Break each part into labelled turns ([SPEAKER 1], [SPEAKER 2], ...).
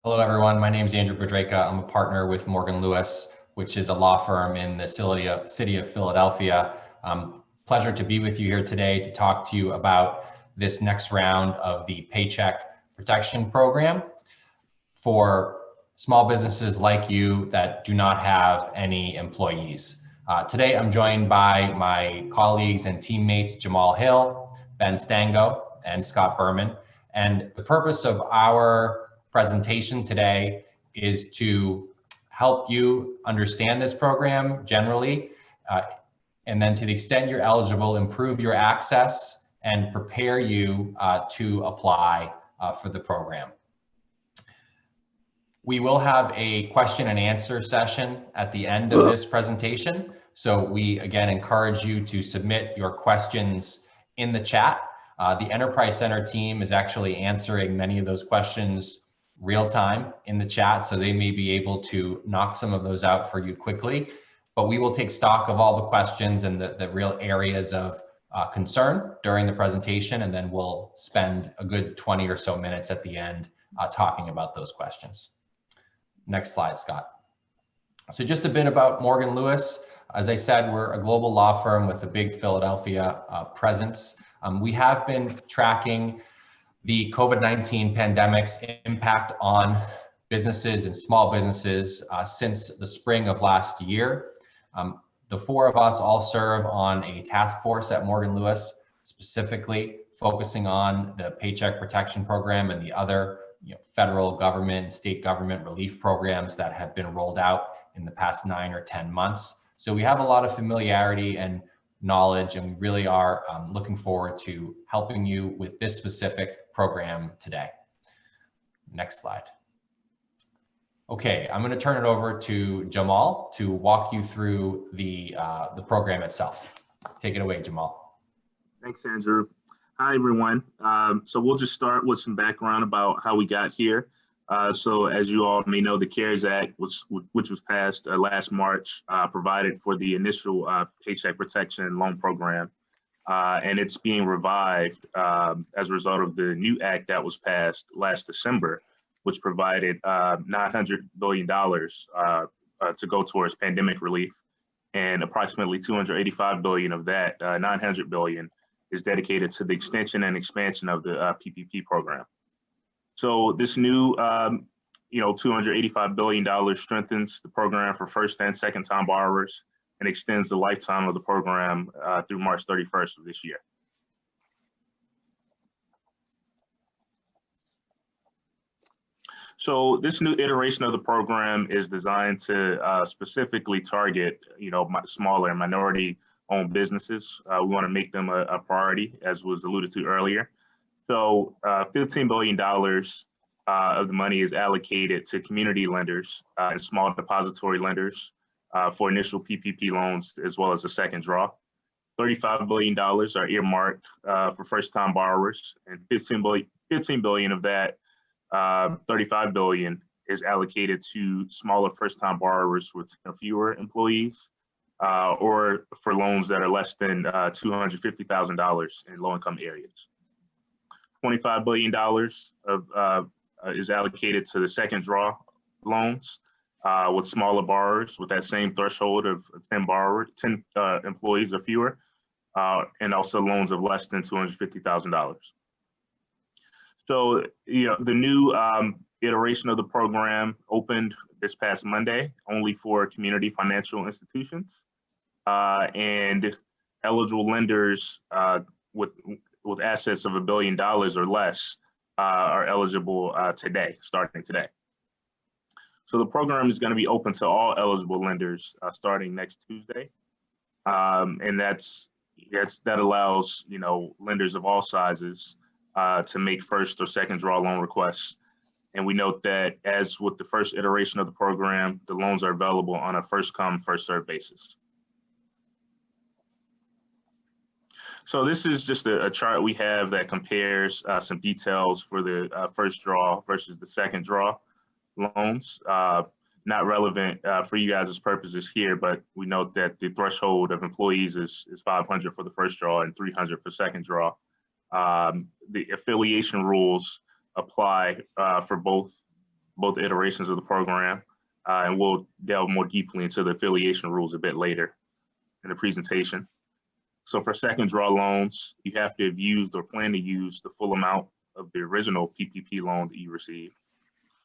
[SPEAKER 1] Hello, everyone. My name is Andrew Bedrejka. I'm a partner with Morgan Lewis, which is a law firm in the city of Philadelphia. Pleasure to be with you here today to talk to you about this next round of the Paycheck Protection Program for small businesses like you that do not have any employees. Today, I'm joined by my colleagues and teammates, Jamal Hill, Ben Stango, and Scott Berman. And the purpose of our presentation today is to help you understand this program generally, and then to the extent you're eligible, improve your access and prepare you to apply for the program. We will have a question and answer session at the end of this presentation. So we again encourage you to submit your questions in the chat. The Enterprise Center team is actually answering many of those questions real time in the chat, so they may be able to knock some of those out for you quickly. But we will take stock of all the questions and the real areas of concern during the presentation, and then we'll spend a good 20 or so minutes at the end talking about those questions. Next slide, Scott. So just a bit about Morgan Lewis. As I said, we're a global law firm with a big Philadelphia presence. We have been tracking the COVID-19 pandemic's impact on businesses and small businesses since the spring of last year. The four of us all serve on a task force at Morgan Lewis, specifically focusing on the Paycheck Protection Program and the other federal government, state government relief programs that have been rolled out in the past 9 or 10 months. So we have a lot of familiarity and knowledge, and we really are looking forward to helping you with this specific program today. Next slide. Okay, I'm going to turn it over to Jamal to walk you through the program itself. Take it away, Jamal.
[SPEAKER 2] Thanks, Andrew. Hi, everyone. So we'll just start with some background about how we got here. So as you all may know, the CARES Act, which was passed last March, provided for the initial Paycheck Protection Loan Program. And it's being revived as a result of the new act that was passed last December, which provided $900 billion to go towards pandemic relief. And approximately $285 billion of that, $900 billion, is dedicated to the extension and expansion of the PPP program. So this new, $285 billion strengthens the program for first and second time borrowers and extends the lifetime of the program through March 31st of this year. So this new iteration of the program is designed to specifically target, smaller and minority-owned businesses. We want to make them a priority, as was alluded to earlier. So $15 billion of the money is allocated to community lenders and small depository lenders for initial PPP loans, as well as a second draw. $35 billion are earmarked for first-time borrowers, and $15 billion of that, $35 billion, is allocated to smaller first-time borrowers with fewer employees, or for loans that are less than $250,000 in low-income areas. $25 billion is allocated to the second draw loans with smaller borrowers with that same threshold of 10 employees or fewer, and also loans of less than $250,000. So, the new iteration of the program opened this past Monday only for community financial institutions, and eligible lenders with assets of $1 billion or less are eligible starting today. So the program is going to be open to all eligible lenders starting next Tuesday, and that allows lenders of all sizes to make first or second draw loan requests. And we note that, as with the first iteration of the program, the loans are available on a first come, first served basis. So this is just a chart we have that compares some details for the first draw versus the second draw loans. Not relevant for you guys' purposes here, but we note that the threshold of employees is 500 for the first draw and 300 for second draw. The affiliation rules apply for both both iterations of the program, and we'll delve more deeply into the affiliation rules a bit later in the presentation. So for second draw loans, you have to have used or plan to use the full amount of the original PPP loan that you received.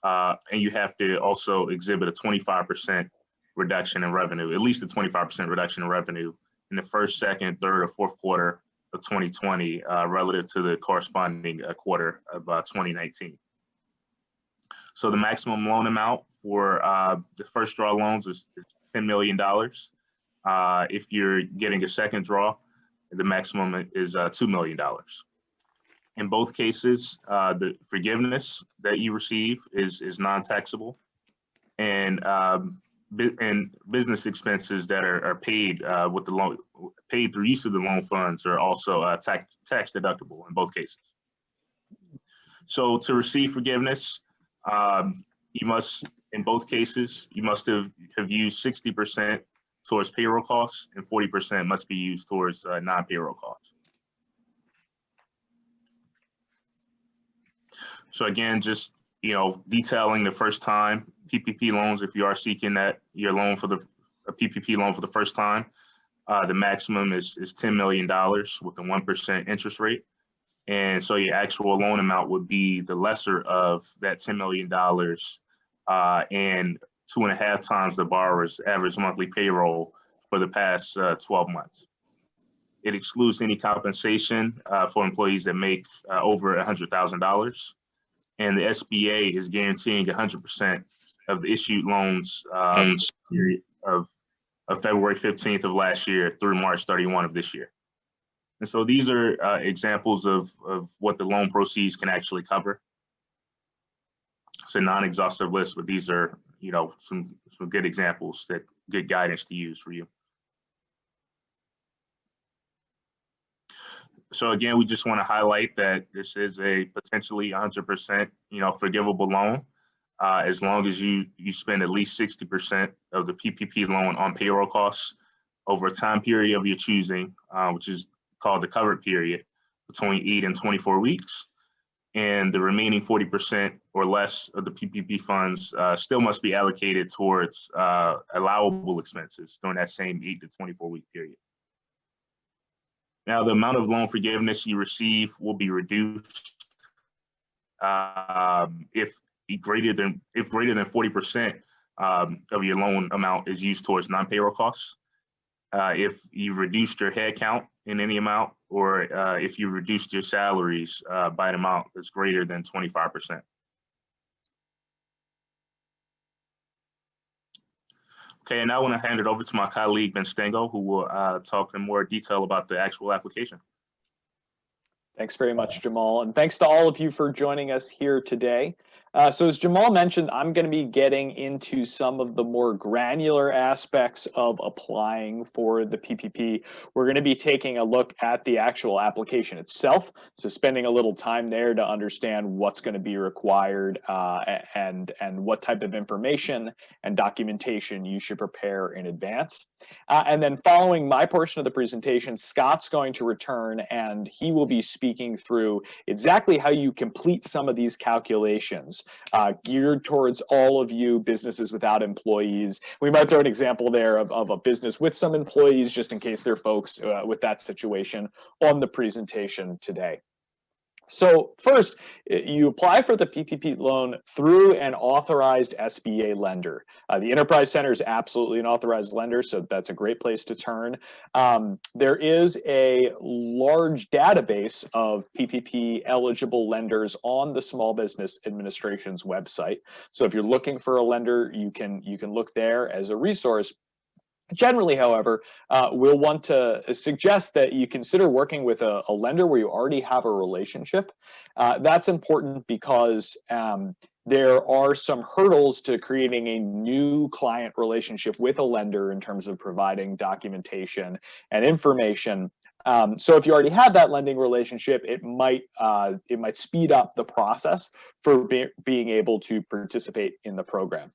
[SPEAKER 2] And you have to also exhibit a 25% reduction in revenue, at least a 25% reduction in revenue in the first, second, third, or fourth quarter of 2020 relative to the corresponding quarter of 2019. So the maximum loan amount for the first draw loans is $10 million. If you're getting a second draw, the maximum is $2 million. In both cases, the forgiveness that you receive is non-taxable, and business expenses that are paid with the loan, paid through use of the loan funds, are also tax deductible in both cases. So to receive forgiveness, you must, in both cases, you must have used 60% towards payroll costs, and 40% must be used towards non-payroll costs. So again, just detailing the first time PPP loans, if you are seeking that your loan for a PPP loan for the first time, the maximum is $10 million with a 1% interest rate. And so your actual loan amount would be the lesser of that $10 million and 2.5 times the borrower's average monthly payroll for the past 12 months. It excludes any compensation for employees that make over $100,000. And the SBA is guaranteeing 100% of the issued loans period of February 15th of last year through March 31 of this year. And so these are examples of what the loan proceeds can actually cover. It's a non-exhaustive list, but these are some good examples, that good guidance to use for you. So again, we just want to highlight that this is a potentially 100% forgivable loan, as long as you spend at least 60% of the PPP loan on payroll costs over a time period of your choosing, which is called the covered period, between 8 and 24 weeks. And the remaining 40% or less of the PPP funds still must be allocated towards allowable expenses during that same 8 to 24 week period. Now, the amount of loan forgiveness you receive will be reduced if greater than 40% of your loan amount is used towards non-payroll costs. If you've reduced your head count in any amount, or if you reduced your salaries by an amount that's greater than 25%. Okay, and now I want to hand it over to my colleague, Ben Stengo, who will talk in more detail about the actual application.
[SPEAKER 3] Thanks very much, Jamal. And thanks to all of you for joining us here today. So as Jamal mentioned, I'm going to be getting into some of the more granular aspects of applying for the PPP. We're going to be taking a look at the actual application itself, so spending a little time there to understand what's going to be required and what type of information and documentation you should prepare in advance. And then following my portion of the presentation, Scott's going to return, and he will be speaking through exactly how you complete some of these calculations geared towards all of you businesses without employees. We might throw an example there of a business with some employees, just in case there are folks with that situation on the presentation today. So first, you apply for the PPP loan through an authorized SBA lender. The Enterprise Center is absolutely an authorized lender, so that's a great place to turn. There is a large database of PPP eligible lenders on the Small Business Administration's website. So if you're looking for a lender, you can look there as a resource. Generally, however, we'll want to suggest that you consider working with a lender where you already have a relationship. That's important because there are some hurdles to creating a new client relationship with a lender in terms of providing documentation and information. So if you already have that lending relationship, it might speed up the process for being able to participate in the program.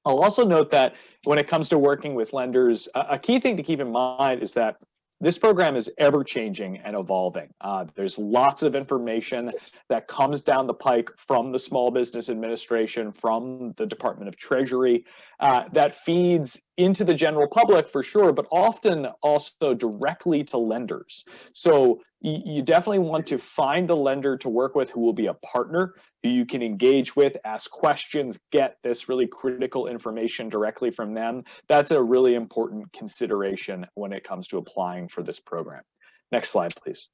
[SPEAKER 3] I'll also note that when it comes to working with lenders, a key thing to keep in mind is that this program is ever changing and evolving. There's lots of information that comes down the pike from the Small Business Administration, from the Department of Treasury, that feeds into the general public for sure, but often also directly to lenders. So you definitely want to find a lender to work with who will be a partner, who you can engage with, ask questions, get this really critical information directly from them. That's a really important consideration when it comes to applying for this program. Next slide, please.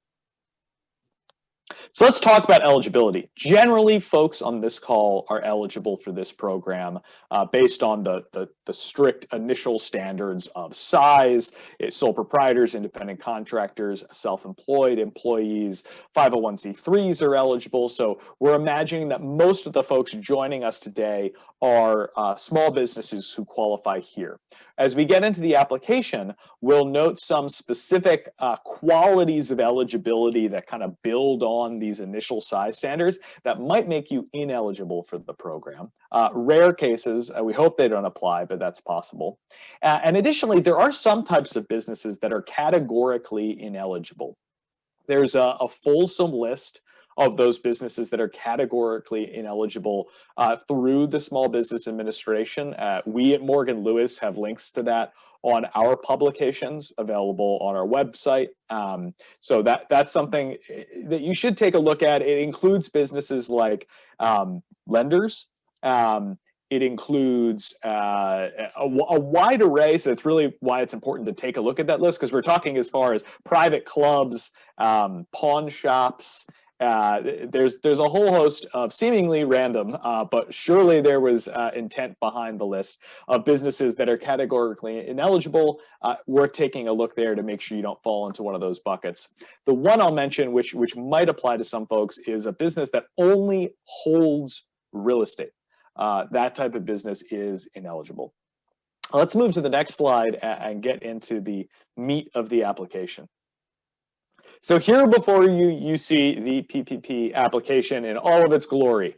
[SPEAKER 3] So let's talk about eligibility. Generally, folks on this call are eligible for this program based on the strict initial standards of size, sole proprietors, independent contractors, self-employed employees, 501c3s are eligible. So we're imagining that most of the folks joining us today are small businesses who qualify here. As we get into the application, we'll note some specific qualities of eligibility that kind of build on these initial size standards that might make you ineligible for the program. Rare cases, we hope they don't apply, but that's possible. And additionally, there are some types of businesses that are categorically ineligible. There's a fulsome list of those businesses that are categorically ineligible through the Small Business Administration. We at Morgan Lewis have links to that on our publications available on our website. So that's something that you should take a look at. It includes businesses like lenders. It includes a wide array, so that's really why it's important to take a look at that list, because we're talking as far as private clubs, pawn shops. There's a whole host of seemingly random, but surely there was intent behind the list of businesses that are categorically ineligible. We're taking a look there to make sure you don't fall into one of those buckets. The one I'll mention, which might apply to some folks, is a business that only holds real estate. That type of business is ineligible. Let's move to the next slide and get into the meat of the application. So here before you, you see the PPP application in all of its glory.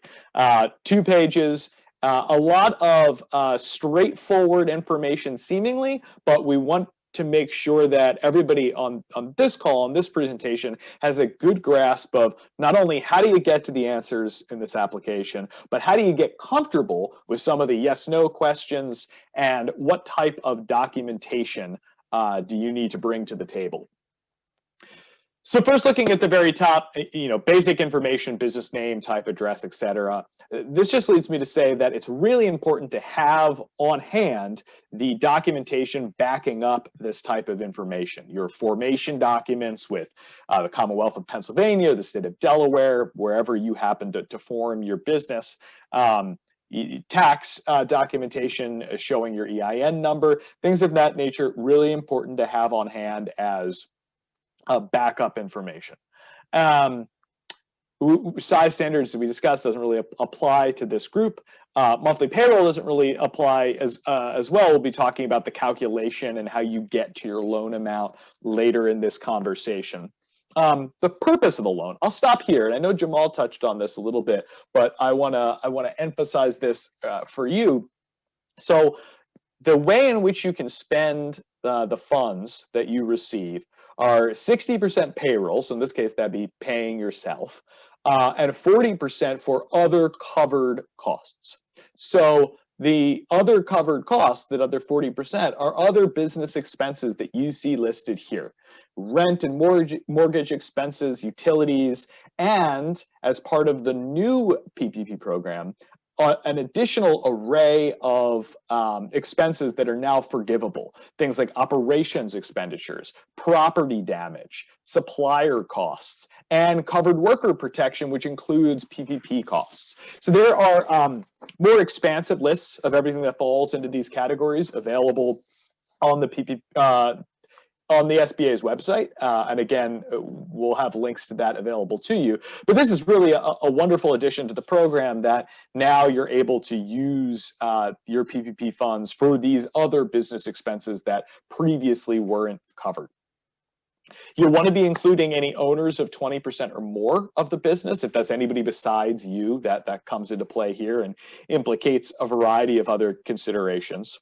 [SPEAKER 3] 2 pages, a lot of straightforward information seemingly, but we want to make sure that everybody on this call, on this presentation, has a good grasp of not only how do you get to the answers in this application, but how do you get comfortable with some of the yes/no questions, and what type of documentation do you need to bring to the table. So first, looking at the very top, basic information, business name, type, address, etc. This just leads me to say that it's really important to have on hand the documentation backing up this type of information. Your formation documents with the Commonwealth of Pennsylvania, the state of Delaware, wherever you happen to form your business. Tax documentation showing your EIN number, things of that nature, really important to have on hand as backup information. Size standards that we discussed doesn't really apply to this group. Monthly payroll doesn't really apply as well. We'll be talking about the calculation and how you get to your loan amount later in this conversation. The purpose of the loan, I'll stop here. And I know Jamal touched on this a little bit, but I wanna emphasize this for you. So the way in which you can spend the funds that you receive are 60% payroll, so in this case that'd be paying yourself, and 40% for other covered costs. So the other covered costs, that other 40%, are other business expenses that you see listed here. Rent and mortgage expenses, utilities, and as part of the new PPP program, an additional array of expenses that are now forgivable. Things like operations expenditures, property damage, supplier costs, and covered worker protection, which includes PPP costs. So there are more expansive lists of everything that falls into these categories available on the on the SBA's website. And again, we'll have links to that available to you. But this is really a wonderful addition to the program, that now you're able to use your PPP funds for these other business expenses that previously weren't covered. You'll want to be including any owners of 20% or more of the business. If that's anybody besides you, that comes into play here and implicates a variety of other considerations.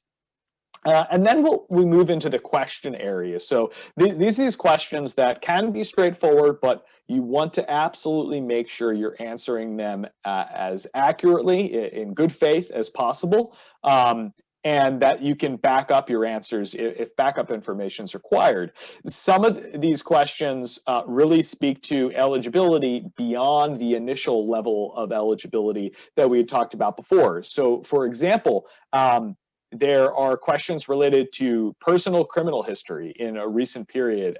[SPEAKER 3] And then we move into the question area. So these questions that can be straightforward, but you want to absolutely make sure you're answering them as accurately, in good faith as possible, and that you can back up your answers if backup information is required. Some of these questions really speak to eligibility beyond the initial level of eligibility that we had talked about before. So, for example, there are questions related to personal criminal history in a recent period,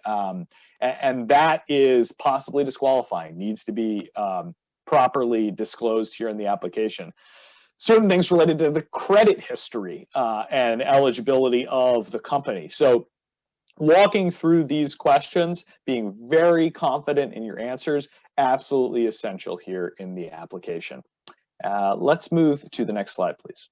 [SPEAKER 3] and that is possibly disqualifying, needs to be properly disclosed here in the application. Certain things related to the credit history and eligibility of the company. So walking through these questions, being very confident in your answers, absolutely essential here in the application. Let's move to the next slide, please.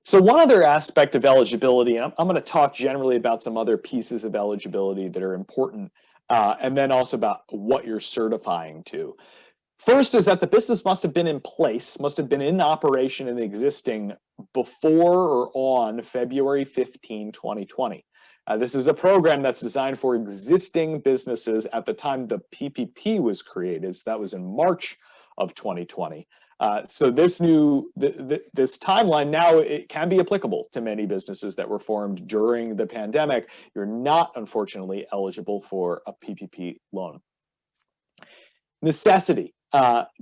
[SPEAKER 3] So one other aspect of eligibility, and I'm going to talk generally about some other pieces of eligibility that are important, and then also about what you're certifying to. First is that the business must have been in place, must have been in operation and existing before or on February 15, 2020. This is a program that's designed for existing businesses at the time the PPP was created. So that was in March of 2020. So this this timeline now, it can be applicable to many businesses that were formed during the pandemic. You're not, unfortunately, eligible for a PPP loan. Necessity.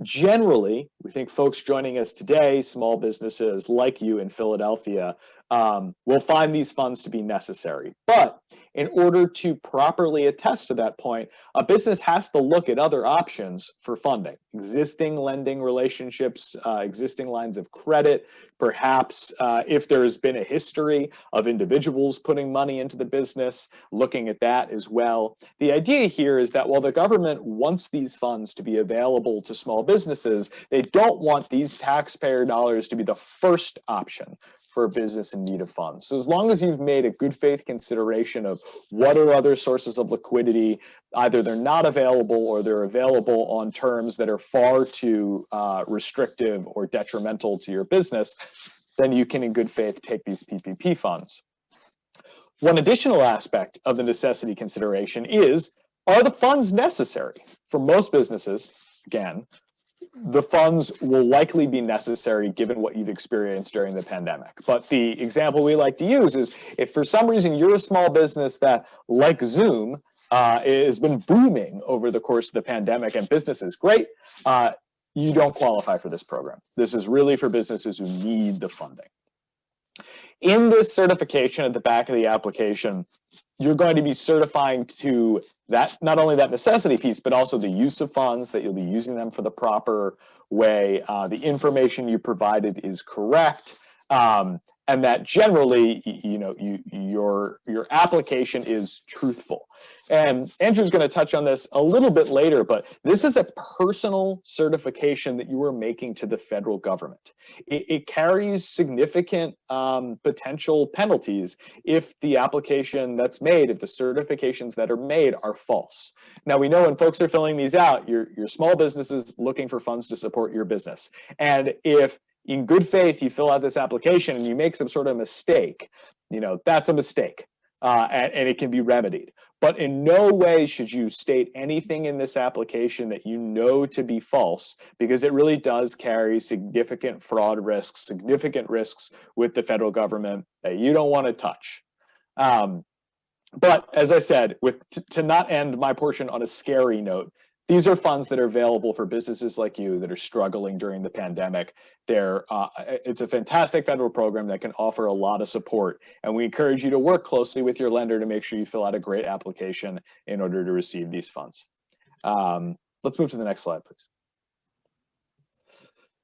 [SPEAKER 3] Generally, we think folks joining us today, small businesses like you in Philadelphia, will find these funds to be necessary. But in order to properly attest to that point, a business has to look at other options for funding, existing lending relationships, existing lines of credit, perhaps if there's been a history of individuals putting money into the business, looking at that as well. The idea here is that while the government wants these funds to be available to small businesses, they don't want these taxpayer dollars to be the first option for a business in need of funds. So as long as you've made a good faith consideration of what are other sources of liquidity, either they're not available or they're available on terms that are far too restrictive or detrimental to your business, then you can in good faith take these PPP funds. One additional aspect of the necessity consideration is, are the funds necessary? For most businesses, again, the funds will likely be necessary given what you've experienced during the pandemic. But the example we like to use is if for some reason you're a small business that, like Zoom, has been booming over the course of the pandemic and business is great, you don't qualify for this program. This is really for businesses who need the funding. In this certification at the back of the application, you're going to be certifying to that, not only that necessity piece, but also the use of funds, that you'll be using them for the proper way, the information you provided is correct, and that generally, your application is truthful. And Andrew's going to touch on this a little bit later, but this is a personal certification that you are making to the federal government. It carries significant potential penalties if the application that's made, if the certifications that are made are false. Now, we know when folks are filling these out, your small businesses looking for funds to support your business. And if in good faith you fill out this application and you make some sort of mistake, that's a mistake, and it can be remedied. But in no way should you state anything in this application that you know to be false, because it really does carry significant fraud risks, significant risks with the federal government that you don't want to touch. But as I said, to not end my portion on a scary note, these are funds that are available for businesses like you that are struggling during the pandemic. It's a fantastic federal program that can offer a lot of support, and we encourage you to work closely with your lender to make sure you fill out a great application in order to receive these funds. Let's move to the next slide, please.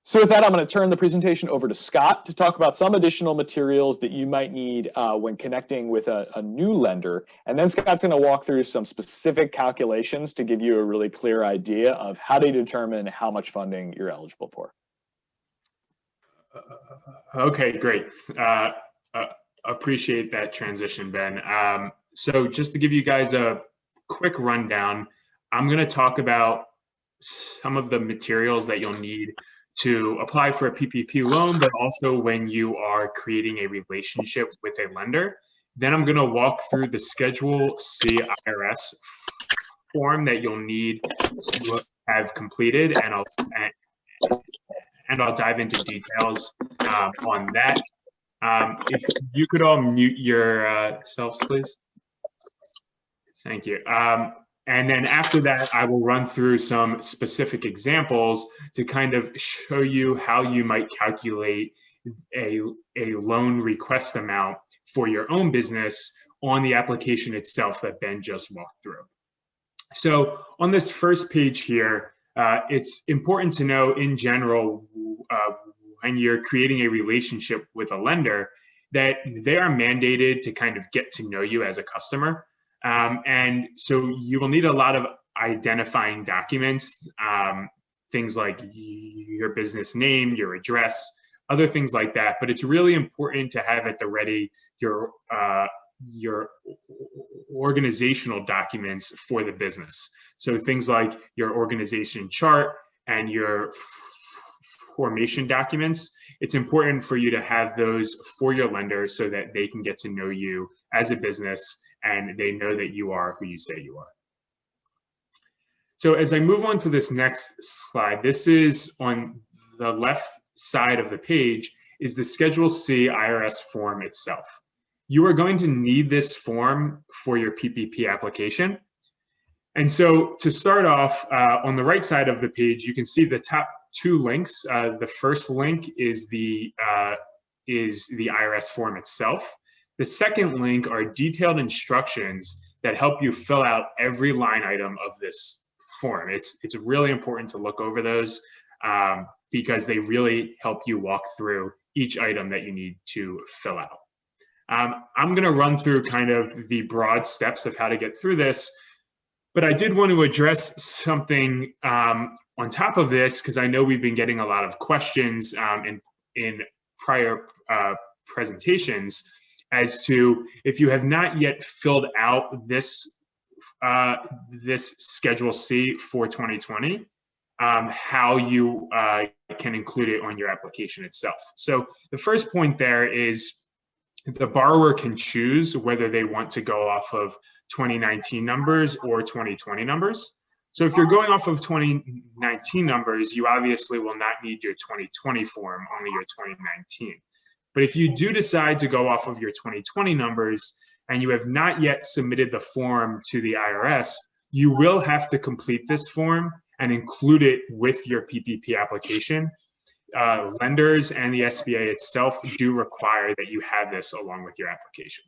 [SPEAKER 3] So with that, I'm going to turn the presentation over to Scott to talk about some additional materials that you might need when connecting with a new lender. And then Scott's going to walk through some specific calculations to give you a really clear idea of how to determine how much funding you're eligible for.
[SPEAKER 4] Okay, great. Appreciate that transition, Ben. So just to give you guys a quick rundown, I'm going to talk about some of the materials that you'll need to apply for a PPP loan, but also when you are creating a relationship with a lender. Then I'm going to walk through the Schedule C IRS form that you'll need to have completed, and I'll dive into details on that. If you could all mute your selves, please. Thank you. And then after that, I will run through some specific examples to kind of show you how you might calculate a loan request amount for your own business on the application itself that Ben just walked through. So on this first page here, it's important to know in general, when you're creating a relationship with a lender, that they are mandated to kind of get to know you as a customer. And so you will need a lot of identifying documents, things like your business name, your address, other things like that. But it's really important to have at the ready your organizational documents for the business. So things like your organization chart and your formation documents. It's important for you to have those for your lender so that they can get to know you as a business and they know that you are who you say you are. So as I move on to this next slide, this is on the left side of the page is the Schedule C IRS form itself. You are going to need this form for your PPP application. And so to start off, on the right side of the page, you can see the top two links. The first link is the IRS form itself. The second link are detailed instructions that help you fill out every line item of this form. It's really important to look over those because they really help you walk through each item that you need to fill out. I'm going to run through kind of the broad steps of how to get through this, but I did want to address something on top of this because I know we've been getting a lot of questions in prior presentations as to if you have not yet filled out this Schedule C for 2020, how you can include it on your application itself. So the first point there is the borrower can choose whether they want to go off of 2019 numbers or 2020 numbers. So if you're going off of 2019 numbers, you obviously will not need your 2020 form, only your 2019. But if you do decide to go off of your 2020 numbers and you have not yet submitted the form to the IRS, you will have to complete this form and include it with your PPP application. Lenders and the SBA itself do require that you have this along with your application.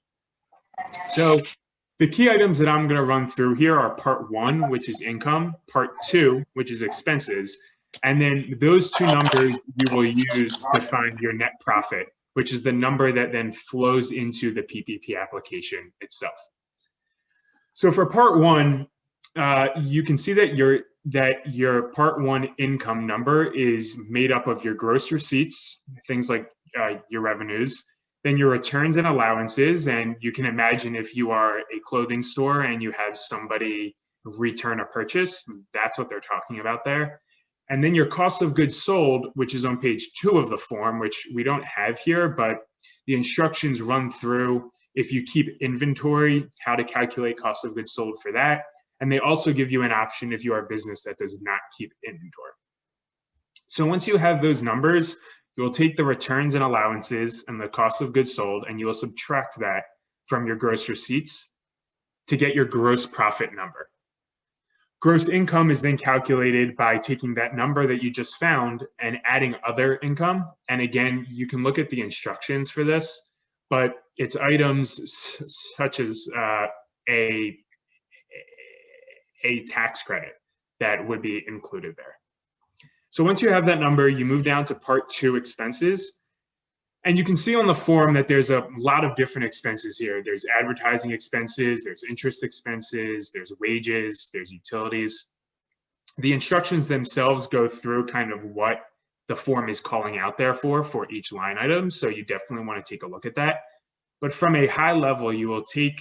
[SPEAKER 4] So the key items that I'm going to run through here are part 1, which is income, part 2, which is expenses, and then those two numbers you will use to find your net profit, which is the number that then flows into the PPP application itself. So for part 1, you can see that your part 1 income number is made up of your gross receipts, things like your revenues, then your returns and allowances. And you can imagine if you are a clothing store and you have somebody return a purchase, that's what they're talking about there. And then your cost of goods sold, which is on page 2 of the form, which we don't have here, but the instructions run through if you keep inventory, how to calculate cost of goods sold for that. And they also give you an option if you are a business that does not keep inventory. So once you have those numbers, you will take the returns and allowances and the cost of goods sold, and you will subtract that from your gross receipts to get your gross profit number. Gross income is then calculated by taking that number that you just found and adding other income. And again, you can look at the instructions for this, but it's items such as a tax credit that would be included there. So once you have that number, you move down to part 2, expenses. And you can see on the form that there's a lot of different expenses here. There's advertising expenses, there's interest expenses, there's wages, there's utilities. The instructions themselves go through kind of what the form is calling out there for each line item. So you definitely want to take a look at that. But from a high level, you will take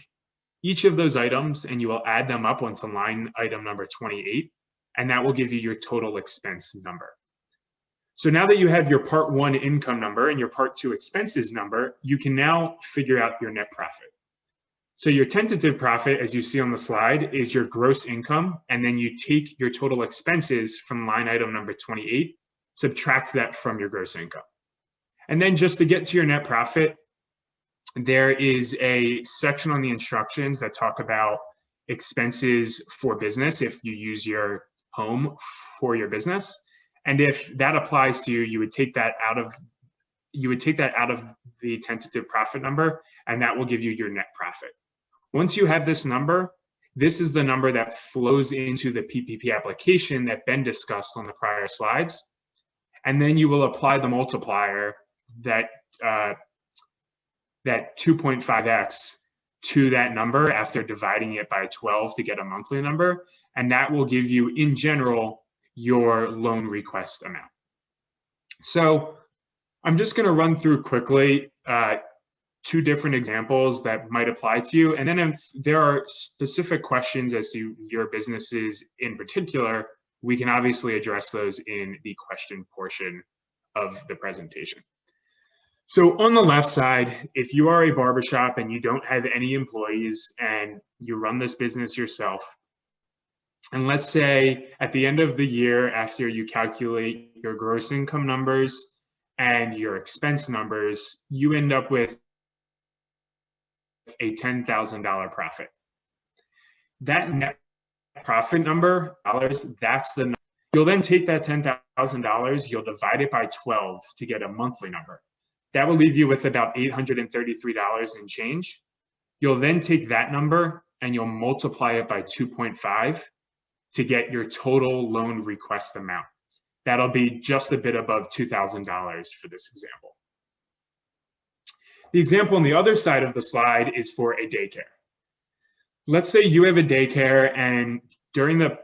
[SPEAKER 4] each of those items and you will add them up onto line item number 28, and that will give you your total expense number. So now that you have your part 1 income number and your part 2 expenses number, you can now figure out your net profit. So your tentative profit, as you see on the slide, is your gross income, and then you take your total expenses from line item number 28, subtract that from your gross income. And then just to get to your net profit, there is a section on the instructions that talk about expenses for business if you use your home for your business. And if that applies to you, you would take that out of the tentative profit number, and that will give you your net profit. Once you have this number, this is the number that flows into the PPP application that Ben discussed on the prior slides. And then you will apply the multiplier that 2.5x to that number after dividing it by 12 to get a monthly number. And that will give you, in general, your loan request amount. So I'm just going to run through quickly 2 different examples that might apply to you. And then if there are specific questions as to your businesses in particular, we can obviously address those in the question portion of the presentation. So on the left side, if you are a barbershop and you don't have any employees and you run this business yourself, and let's say at the end of the year, after you calculate your gross income numbers and your expense numbers, you end up with a $10,000 profit. That net profit number, that's the number. You'll then take that $10,000, you'll divide it by 12 to get a monthly number. That will leave you with about $833 in change. You'll then take that number and you'll multiply it by 2.5 to get your total loan request amount. That'll be just a bit above $2,000 for this example. The example on the other side of the slide is for a daycare. Let's say you have a daycare, and during the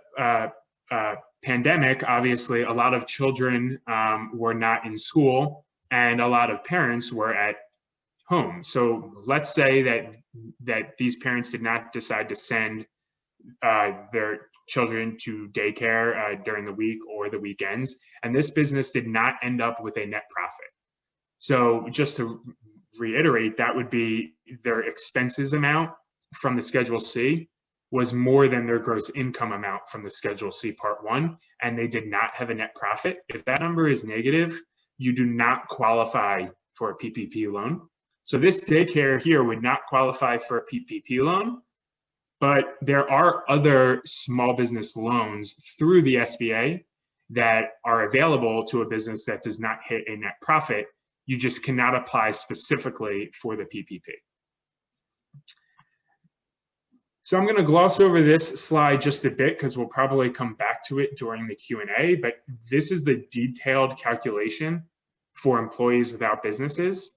[SPEAKER 4] pandemic, obviously, a lot of children were not in school and a lot of parents were at home. So let's say that these parents did not decide to send their children to daycare during the week or the weekends, and this business did not end up with a net profit. So just to reiterate, that would be their expenses amount from the Schedule C was more than their gross income amount from the Schedule C Part 1, and they did not have a net profit. If that number is negative, you do not qualify for a PPP loan. So this daycare here would not qualify for a PPP loan, but there are other small business loans through the SBA that are available to a business that does not hit a net profit. You just cannot apply specifically for the PPP. So I'm going to gloss over this slide just a bit because we'll probably come back to it during the Q&A, but this is the detailed calculation for employees without businesses.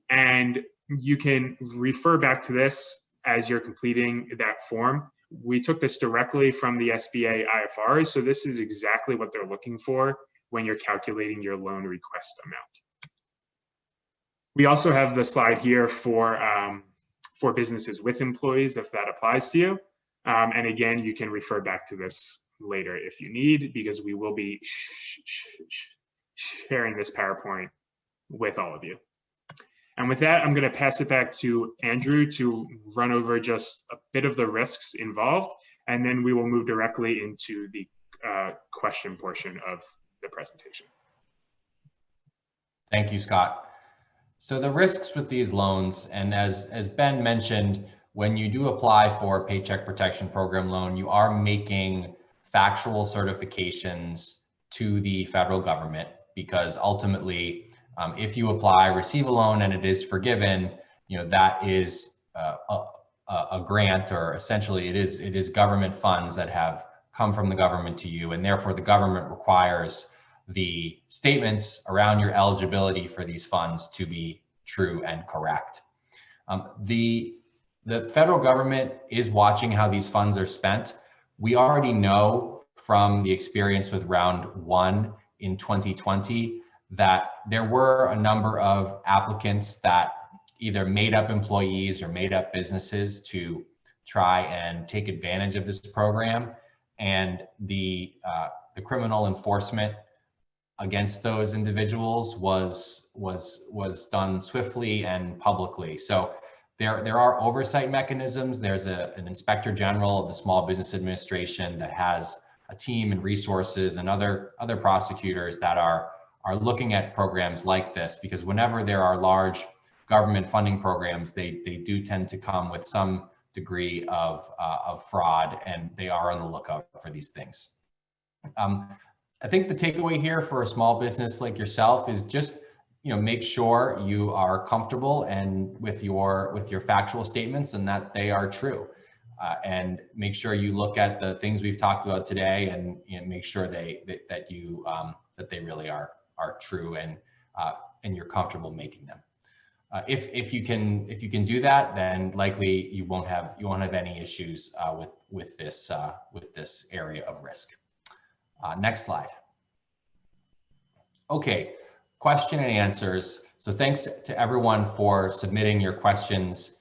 [SPEAKER 4] And you can refer back to this as you're completing that form. We took this directly from the SBA IFRs, so this is exactly what they're looking for when you're calculating your loan request amount. We also have the slide here for businesses with employees, if that applies to you. And again, you can refer back to this later if you need, because we will be sharing this PowerPoint with all of you. And with that, I'm going to pass it back to Andrew to run over just a bit of the risks involved, and then we will move directly into the question portion of the presentation.
[SPEAKER 1] Thank you, Scott. So the risks with these loans, and as Ben mentioned, when you do apply for a Paycheck Protection Program loan, you are making factual certifications to the federal government, because ultimately, if you apply, receive a loan, and it is forgiven, that is a grant, or essentially it is government funds that have come from the government to you, and therefore the government requires the statements around your eligibility for these funds to be true and correct. The federal government is watching how these funds are spent. We already know from the experience with round 1 in 2020 that there were a number of applicants that either made up employees or made up businesses to try and take advantage of this program, and the criminal enforcement against those individuals was done swiftly and publicly. So there are oversight mechanisms. There's an inspector general of the Small Business Administration that has a team and resources, and other prosecutors that are looking at programs like this, because whenever there are large government funding programs, they do tend to come with some degree of fraud, and they are on the lookout for these things. I think the takeaway here for a small business like yourself is just, make sure you are comfortable and with your factual statements and that they are true, and make sure you look at the things we've talked about today and make sure that they really are true, and you're comfortable making them. If you can do that, then likely you won't have any issues with this area of risk. Next slide. Okay, question and answers. So thanks to everyone for submitting your questions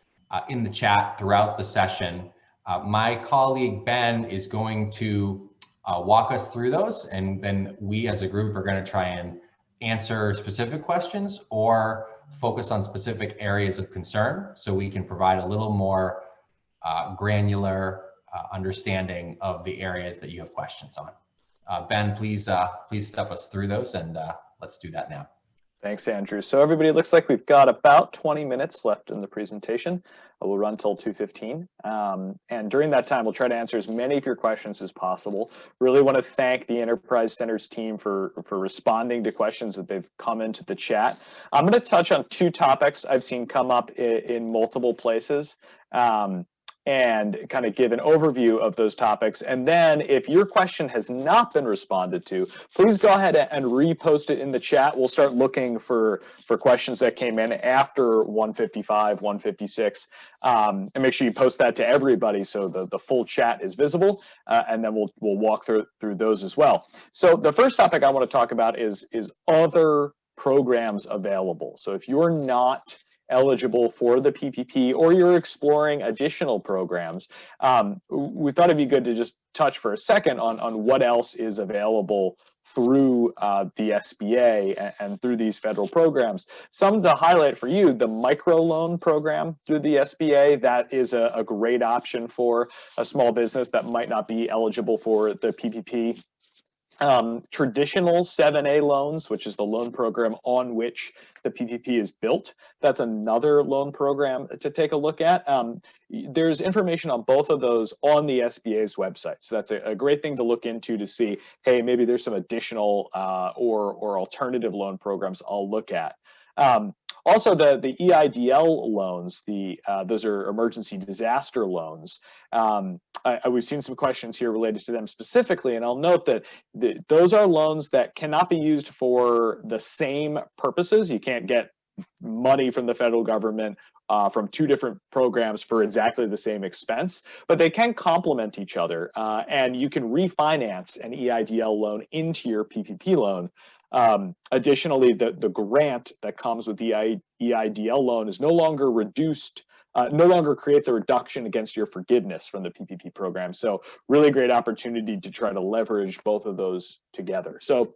[SPEAKER 1] in the chat throughout the session. My colleague Ben is going to walk us through those, and then we as a group are going to try and answer specific questions or focus on specific areas of concern, so we can provide a little more granular understanding of the areas that you have questions on. Ben, please step us through those, and let's do that now.
[SPEAKER 3] Thanks, Andrew. So everybody, it looks like we've got about 20 minutes left in the presentation. We'll run till 2:15. And during that time, we'll try to answer as many of your questions as possible. Really want to thank the Enterprise Centers team for responding to questions that they've come into the chat. I'm going to touch on two topics I've seen come up in multiple places. And kind of give an overview of those topics. And then if your question has not been responded to, please go ahead and repost it in the chat. We'll start looking for questions that came in after 155, 156, and make sure you post that to everybody so the full chat is visible, and then we'll walk through those as well. So the first topic I want to talk about is other programs available. So if you're not eligible for the PPP, or you're exploring additional programs, we thought it'd be good to just touch for a second on what else is available through the SBA and through these federal programs. Some to highlight for you: the microloan program through the SBA. That is a great option for a small business that might not be eligible for the PPP. Traditional 7A loans, which is the loan program on which the PPP is built. That's another loan program to take a look at. There's information on both of those on the SBA's website. So that's a great thing to look into to see, hey, maybe there's some additional or alternative loan programs I'll look at. Also, the EIDL loans, those are emergency disaster loans. We've seen some questions here related to them specifically, and I'll note that those are loans that cannot be used for the same purposes. You can't get money from the federal government from two different programs for exactly the same expense, but they can complement each other, and you can refinance an EIDL loan into your PPP loan. Additionally, the grant that comes with the EIDL loan is no longer reduced, no longer creates a reduction against your forgiveness from the PPP program. So really great opportunity to try to leverage both of those together. So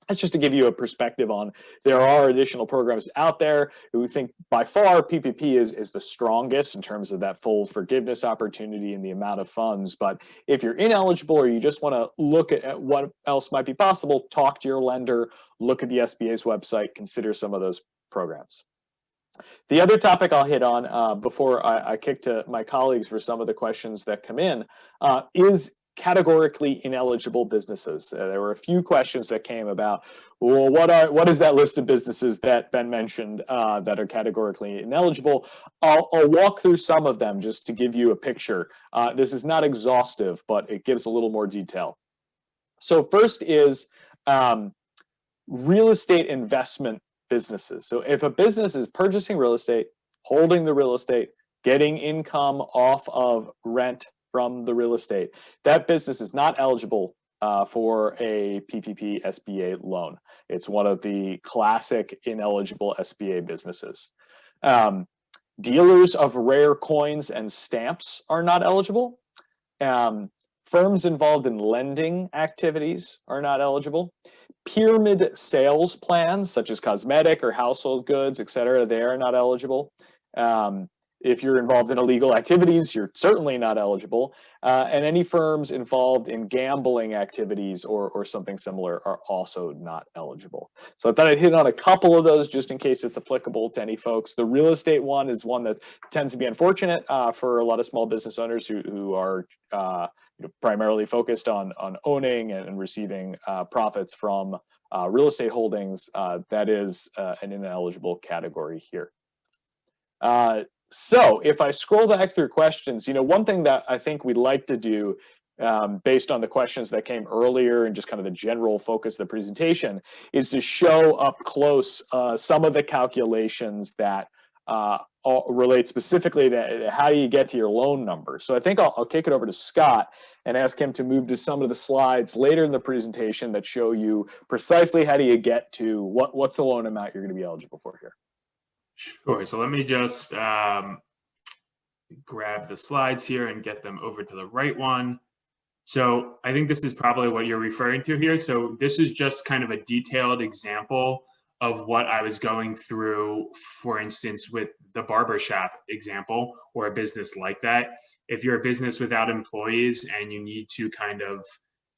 [SPEAKER 3] that's just to give you a perspective on, there are additional programs out there. We think by far PPP is the strongest in terms of that full forgiveness opportunity and the amount of funds. But if you're ineligible or you just want to look at what else might be possible, talk to your lender, look at the SBA's website, consider some of those programs. The other topic I'll hit on before I kick to my colleagues for some of the questions that come in is categorically ineligible businesses. There were a few questions that came about, well, what is that list of businesses that Ben mentioned that are categorically ineligible? I'll walk through some of them just to give you a picture. This is not exhaustive, but it gives a little more detail. So first is real estate investment businesses. So if a business is purchasing real estate, holding the real estate, getting income off of rent from the real estate, that business is not eligible for a PPP SBA loan. It's one of the classic ineligible SBA businesses. Dealers of rare coins and stamps are not eligible. Firms involved in lending activities are not eligible. Pyramid sales plans, such as cosmetic or household goods, et cetera, they are not eligible. If you're involved in illegal activities, you're certainly not eligible. And any firms involved in gambling activities or something similar are also not eligible. So I thought I'd hit on a couple of those just in case it's applicable to any folks. The real estate one is one that tends to be unfortunate for a lot of small business owners who are primarily focused on owning and receiving profits from real estate holdings. That is an ineligible category here. So if I scroll back through questions, one thing that I think we'd like to do based on the questions that came earlier and just kind of the general focus of the presentation is to show up close some of the calculations that relate specifically to how you get to your loan number. So I think I'll kick it over to Scott and ask him to move to some of the slides later in the presentation that show you precisely how do you get to what's the loan amount you're going to be eligible for here.
[SPEAKER 4] Sure. So let me just grab the slides here and get them over to the right one. So I think this is probably what you're referring to here. So this is just kind of a detailed example of what I was going through, for instance, with the barbershop example or a business like that. If you're a business without employees and you need to kind of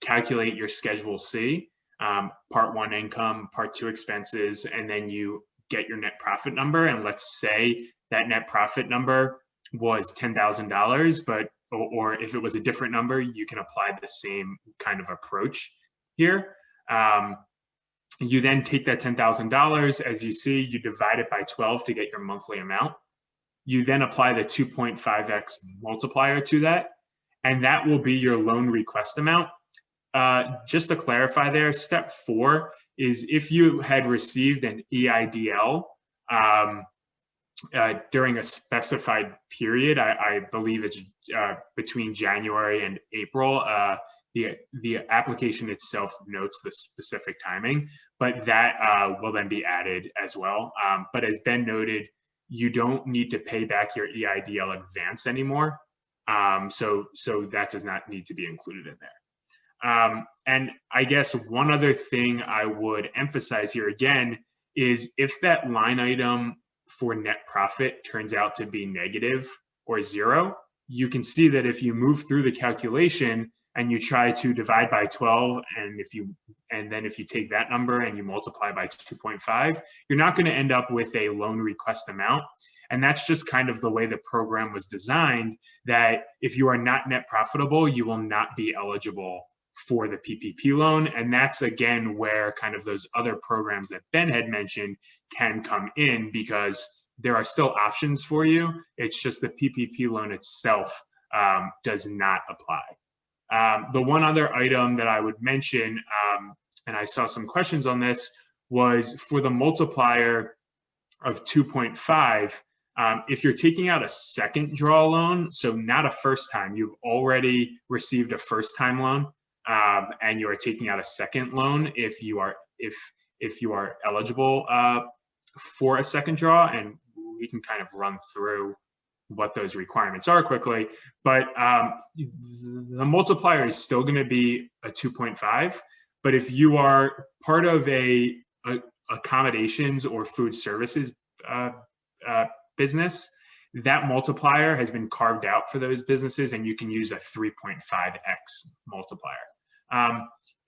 [SPEAKER 4] calculate your Schedule C, Part 1 income, Part 2 expenses, and then you get your net profit number. And let's say that net profit number was $10,000, but or if it was a different number, you can apply the same kind of approach here. You then take that $10,000, as you see, you divide it by 12 to get your monthly amount. You then apply the 2.5x multiplier to that, and that will be your loan request amount. Just to clarify there, step 4 is if you had received an EIDL during a specified period, I believe it's between January and April, the application itself notes the specific timing, but that will then be added as well. But as Ben noted, you don't need to pay back your EIDL advance anymore. So that does not need to be included in there. And I guess one other thing I would emphasize here again is if that line item for net profit turns out to be negative or 0, you can see that if you move through the calculation and you try to divide by 12, and then if you take that number and you multiply by 2.5, you're not going to end up with a loan request amount. And that's just kind of the way the program was designed, that if you are not net profitable, you will not be eligible for the PPP loan. And that's again where kind of those other programs that Ben had mentioned can come in, because there are still options for you. It's just the PPP loan itself does not apply. The one other item that I would mention, and I saw some questions on this, was for the multiplier of 2.5, if you're taking out a second draw loan, so not a first time, you've already received a first time loan, and you are taking out a second loan if you are eligible for a second draw, and we can kind of run through what those requirements are quickly, but the multiplier is still going to be a 2.5. But if you are part of a accommodations or food services business, that multiplier has been carved out for those businesses, and you can use a 3.5x multiplier.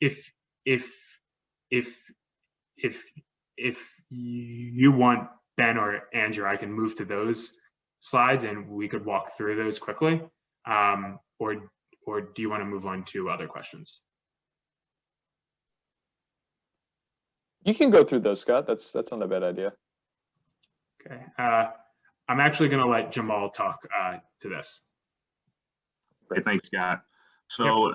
[SPEAKER 4] If you want, Ben or Andrew, I can move to those slides and we could walk through those quickly, or do you want to move on to other questions?
[SPEAKER 3] You can go through those, Scott. That's not a bad idea.
[SPEAKER 4] Okay. I'm actually going to let Jamal talk to this.
[SPEAKER 2] Great, thanks, Scott. So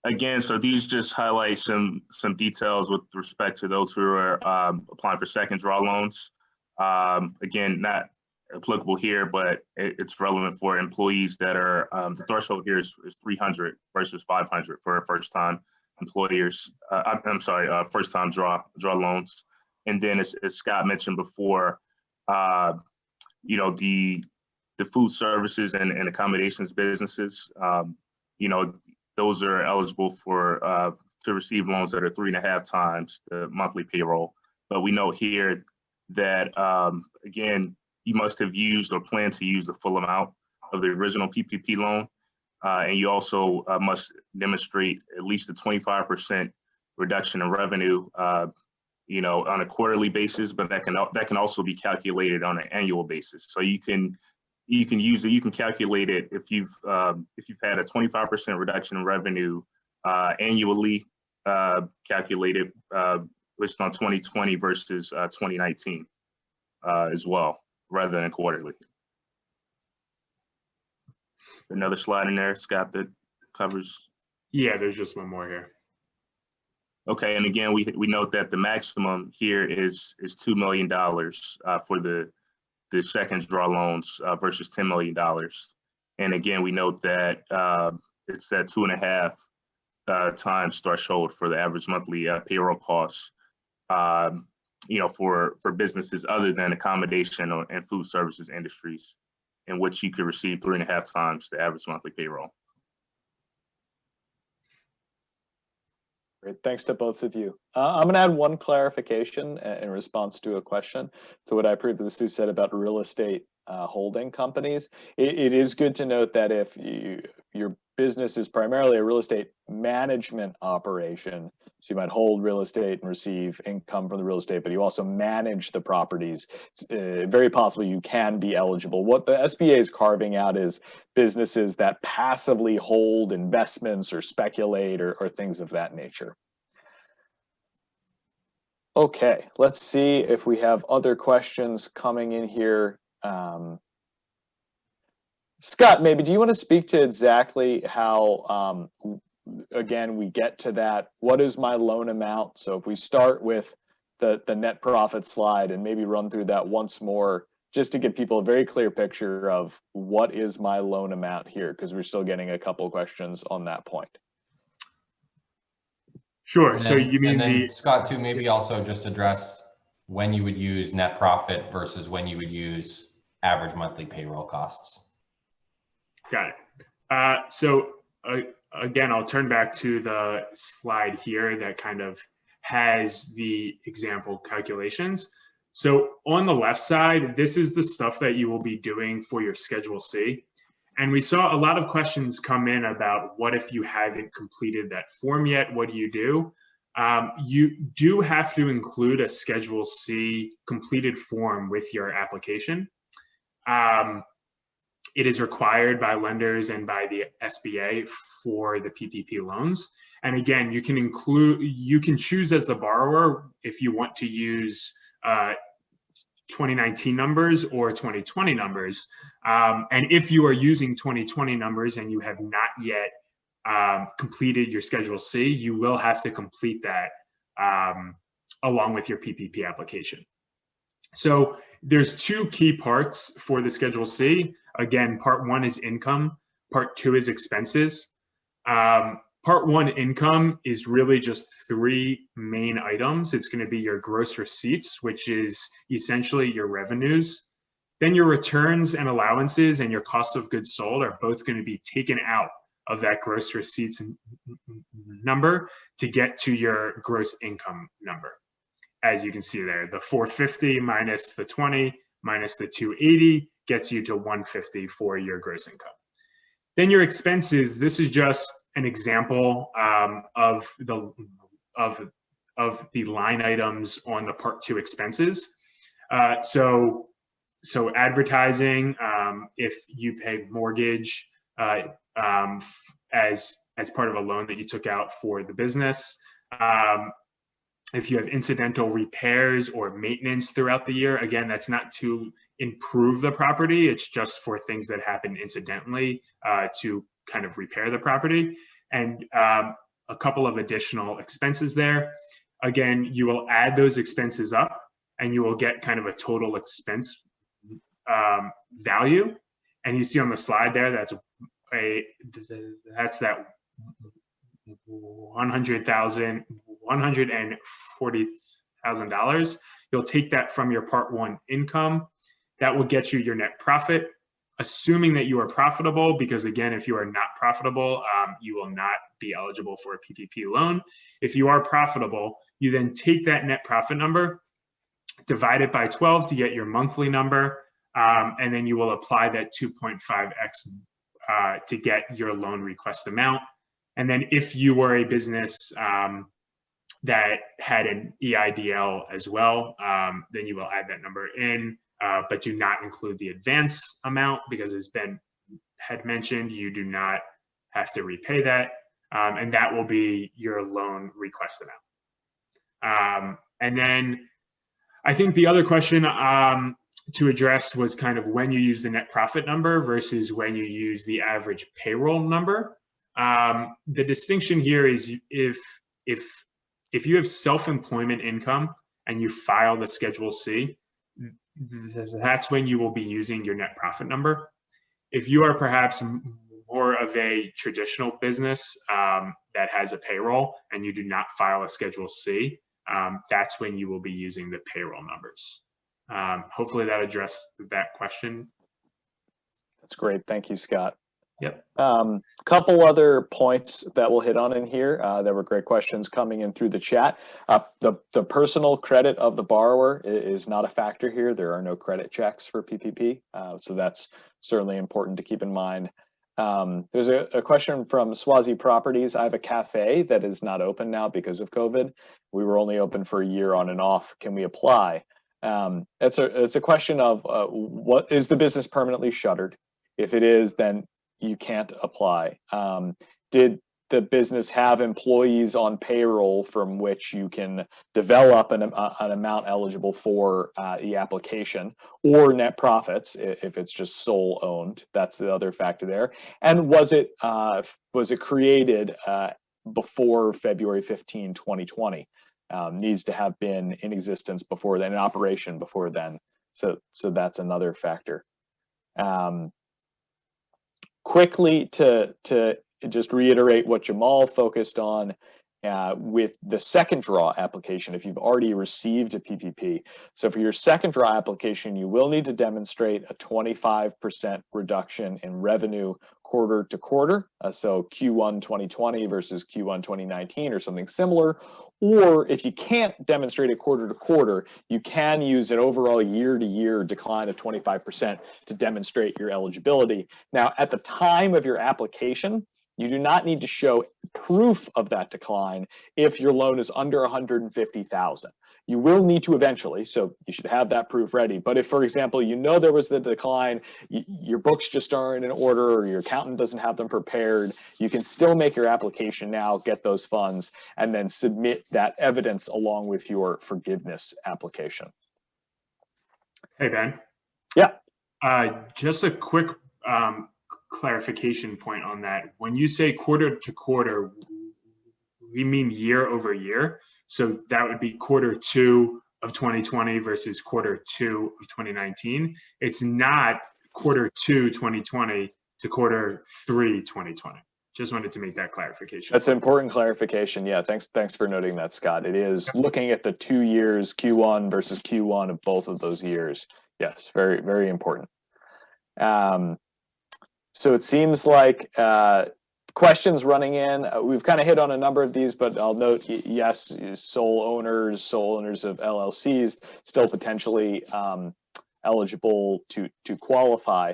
[SPEAKER 2] again, so these just highlight some details with respect to those who are applying for second draw loans. Again, not applicable here, but it's relevant for employees that are, the threshold here is 300 versus 500 for first-time employers. First-time draw loans. And then as Scott mentioned before, you know, the food services and accommodations businesses, you know, those are eligible for to receive loans that are 3.5 times the monthly payroll. But we note here that, again, you must have used or plan to use the full amount of the original PPP loan. And you also must demonstrate at least a 25% reduction in revenue, on a quarterly basis, but that can also be calculated on an annual basis. So you can calculate it if you've had a 25% reduction in revenue annually, calculated based on 2020 versus 2019 as well, rather than quarterly. Another slide in there, Scott, that covers.
[SPEAKER 4] Yeah, there's just one more here.
[SPEAKER 2] Okay, and again, we note that the maximum here is $2 million for the second draw loans versus $10 million. And again, we note that it's at 2.5 times threshold for the average monthly payroll costs, for businesses other than accommodation and food services industries, in which you could receive 3.5 times the average monthly payroll.
[SPEAKER 3] Great, thanks to both of you. I'm going to add one clarification in response to a question to what I previously said about real estate holding companies. It is good to note that if your business is primarily a real estate management operation, so you might hold real estate and receive income from the real estate, but you also manage the properties, it's very possible you can be eligible. What the SBA is carving out is businesses that passively hold investments or speculate or things of that nature. Okay, let's see if we have other questions coming in here. Scott, maybe do you want to speak to exactly how, again, we get to that? What is my loan amount? So if we start with the net profit slide and maybe run through that once more, just to give people a very clear picture of what is my loan amount here, because we're still getting a couple of questions on that point.
[SPEAKER 4] Sure. So you mean
[SPEAKER 1] Scott, too, maybe also just address when you would use net profit versus when you would use average monthly payroll costs.
[SPEAKER 4] Got it. Again, I'll turn back to the slide here that kind of has the example calculations. So on the left side, this is the stuff that you will be doing for your Schedule C. And we saw a lot of questions come in about what if you haven't completed that form yet? What do? You do have to include a Schedule C completed form with your application. It is required by lenders and by the SBA for the PPP loans. And again, you can choose as the borrower if you want to use 2019 numbers or 2020 numbers. And if you are using 2020 numbers and you have not yet completed your Schedule C, you will have to complete that along with your PPP application. So there's two key parts for the Schedule C. Again, part one is income, part two is expenses. Part one income is really just three main items. It's going to be your gross receipts, which is essentially your revenues. Then your returns and allowances and your cost of goods sold are both going to be taken out of that gross receipts number to get to your gross income number. As you can see there, the 450 minus the 20 minus the 280 gets you to 150 for your gross income. Then your expenses, this is just an example of the line items on the part two expenses. So advertising, if you pay mortgage as part of a loan that you took out for the business, if you have incidental repairs or maintenance throughout the year, again, that's not to improve the property. It's just for things that happen incidentally to kind of repair the property. And a couple of additional expenses there. Again, you will add those expenses up and you will get kind of a total expense value. And you see on the slide there, that's that $140,000. You'll take that from your part one income. That will get you your net profit. assuming that you are profitable, because again, if you are not profitable, you will not be eligible for a PPP loan. If you are profitable, you then take that net profit number, divide it by 12 to get your monthly number, and then you will apply that 2.5x to get your loan request amount. And then if you were a business that had an EIDL as well, then you will add that number in, but do not include the advance amount, because as Ben had mentioned, you do not have to repay that, and that will be your loan request amount. And then I think the other question to address was kind of when you use the net profit number versus when you use the average payroll number. The distinction here is if you have self-employment income and you file the Schedule C, that's when you will be using your net profit number. If you are perhaps more of a traditional business that has a payroll and you do not file a Schedule C, that's when you will be using the payroll numbers. Hopefully that addressed that question.
[SPEAKER 3] That's great. Thank you, Scott.
[SPEAKER 4] Yep.
[SPEAKER 3] Couple other points that we'll hit on in here. There were great questions coming in through the chat. The personal credit of the borrower is not a factor here. There are no credit checks for PPP. So that's certainly important to keep in mind. There's a question from Swazi Properties. I have a cafe that is not open now because of COVID. We were only open for a year on and off. Can we apply? It's a question of what is the business permanently shuttered? If it is, then you can't apply. Did the business have employees on payroll from which you can develop an amount eligible for the application, or net profits if it's just sole owned? That's the other factor there. And was it created before February 15, 2020? Needs to have been in existence before then, in operation before then. So that's another factor. Quickly to just reiterate what Jamal focused on with the second draw application, if you've already received a PPP. So for your second draw application, you will need to demonstrate a 25% reduction in revenue quarter to quarter. So Q1 2020 versus Q1 2019 or something similar. Or if you can't demonstrate it quarter to quarter, you can use an overall year to year decline of 25% to demonstrate your eligibility. Now, at the time of your application, you do not need to show proof of that decline if your loan is under 150,000. You will need to eventually, so you should have that proof ready. But if, for example, you know there was the decline, your books just aren't in order, or your accountant doesn't have them prepared, you can still make your application now, get those funds, and then submit that evidence along with your forgiveness application.
[SPEAKER 4] Hey, Ben.
[SPEAKER 3] Yeah.
[SPEAKER 4] Just a quick clarification point on that. When you say quarter to quarter, we mean year over year. So that would be quarter 2 of 2020 versus quarter 2 of 2019. It's not quarter 2 2020 to quarter 3 2020. Just wanted to make that clarification.
[SPEAKER 3] That's an important clarification. Yeah, thanks for noting that, Scott. It is looking at the 2 years, Q1 versus Q1 of both of those years. Yes, very, very important. So it seems like questions running in. We've kind of hit on a number of these, but I'll note, yes, sole owners of LLCs still potentially eligible to qualify.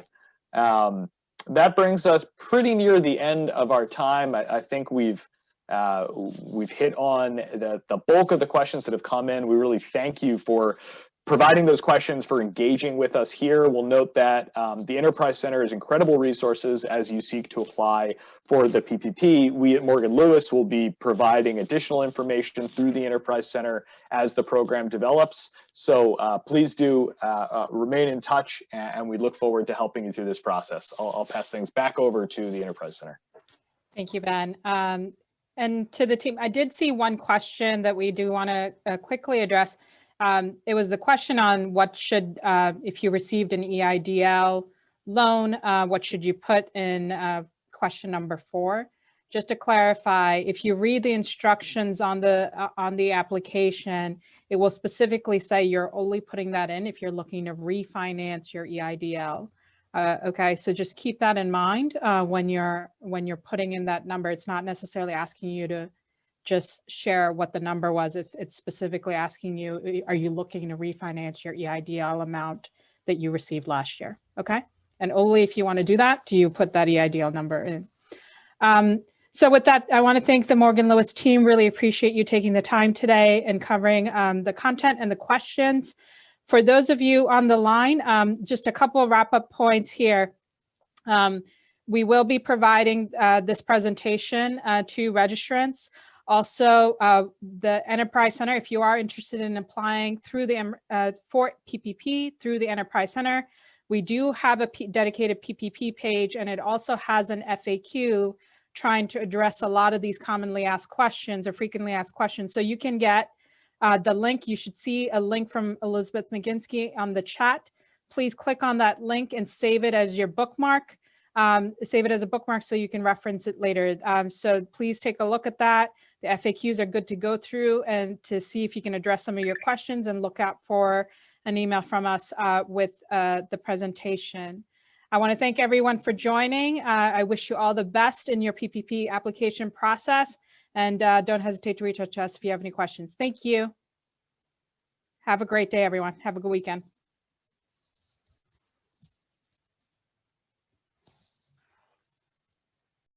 [SPEAKER 3] That brings us pretty near the end of our time. I think we've hit on the bulk of the questions that have come in. We really thank you for providing those questions, for engaging with us here. We'll note that the Enterprise Center is incredible resources as you seek to apply for the PPP. We at Morgan Lewis will be providing additional information through the Enterprise Center as the program develops. So please do remain in touch, and we look forward to helping you through this process. I'll pass things back over to the Enterprise Center.
[SPEAKER 5] Thank you, Ben. And to the team, I did see one question that we do want to quickly address. It was the question on what should, if you received an EIDL loan, what should you put in question number 4? Just to clarify, if you read the instructions on the application, it will specifically say you're only putting that in if you're looking to refinance your EIDL. Okay, so just keep that in mind when you're putting in that number. It's not necessarily asking you to just share what the number was. If it's specifically asking you, are you looking to refinance your EIDL amount that you received last year? Okay, and only if you want to do that, do you put that EIDL number in. So with that, I want to thank the Morgan Lewis team. Really appreciate you taking the time today and covering the content and the questions. For those of you on the line, just a couple of wrap-up points here. We will be providing this presentation to registrants. Also, the Enterprise Center, if you are interested in applying through the for PPP through the Enterprise Center, we do have a dedicated PPP page, and it also has an FAQ trying to address a lot of these commonly asked questions or frequently asked questions. So you can get the link. You should see a link from Elizabeth McGinsky on the chat. Please click on that link and save it as your bookmark. Save it as a bookmark so you can reference it later. So please take a look at that. The FAQs are good to go through and to see if you can address some of your questions, and look out for an email from us with the presentation. I want to thank everyone for joining. I wish you all the best in your PPP application process, and don't hesitate to reach out to us if you have any questions. Thank you. Have a great day, everyone. Have a good weekend.